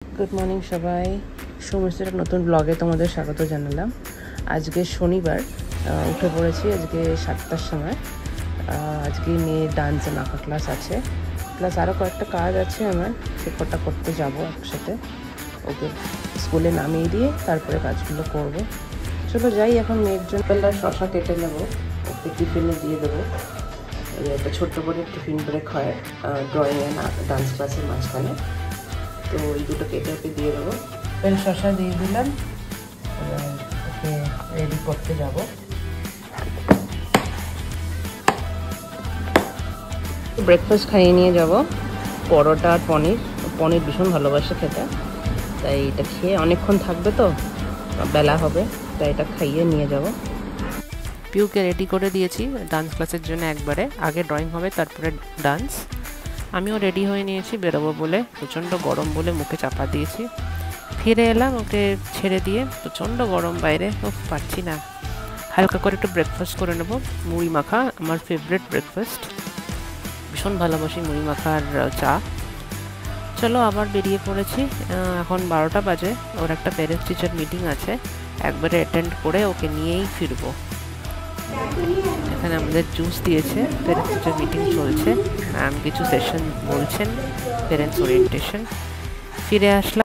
Good morning সবাই, সৌমিত্রের নতুন ব্লগে তোমাদের স্বাগত জানালাম। আজকে শনিবার, উঠে পড়েছি আজকে 7টার সময়। আজকে মেয়ের ডান্স এন্ড আঁকা ক্লাস আছে, প্লাস আরও কয়েকটা কাজ আছে আমার, সে কটা করতে যাবো একসাথে। ওকে স্কুলে নামিয়ে দিয়ে তারপরে কাজগুলো করব। চলো যাই, এখন মেয়ের জন্য শশা কেটে নেবো, ওকে টিফিনে দিয়ে দেবো। একটা ছোট্ট করে টিফিন ব্রেক হয় ড্রয়িং অ্যান্ড ডান্স ক্লাসের মাঝখানে, তো এই দুটো কেটে ওকে দিয়ে দেবো। শশা দিয়ে দিলাম, ওকে রেডি করতে যাব। ব্রেকফাস্ট খাইয়ে নিয়ে যাব, পরোটা আর পনির। পনির ভীষণ ভালোবাসে খেতে, তাই এটা খেয়ে অনেকক্ষণ থাকবে, তো বেলা হবে, তাই এটা খাইয়ে নিয়ে যাব। পিউকে রেডি করে দিয়েছি ডান্স ক্লাসের জন্য একবারে, আগে ড্রয়িং হবে তারপরে ডান্স। আমিও রেডি হয়ে নিয়েছি বেরোবো বলে, প্রচণ্ড গরম বলে মুখে চাপা দিয়েছি। ফিরে এলাম ওকে ছেড়ে দিয়ে, প্রচণ্ড গরম বাইরে, ও পারছি না। হালকা করে একটু ব্রেকফাস্ট করে নেবো, মুড়ি মাখা, আমার ফেভারিট ব্রেকফাস্ট, ভীষণ ভালোবাসি মুড়ি মাখা আর চা। চলো আবার বেরিয়ে পড়েছি, এখন 12টা বাজে। ওর একটা প্যারেন্টস টিচার মিটিং আছে, একবারে অ্যাটেন্ড করে ওকে নিয়েই ফিরবো। এখানে আমাদের জুস দিয়েছে, প্যারেন্টস টিচার মিটিং চলছে, ম্যাম কিছু সেশন বলছেন, প্যারেন্টস ওরিয়েন্টেশন। ফিরে আসলাম।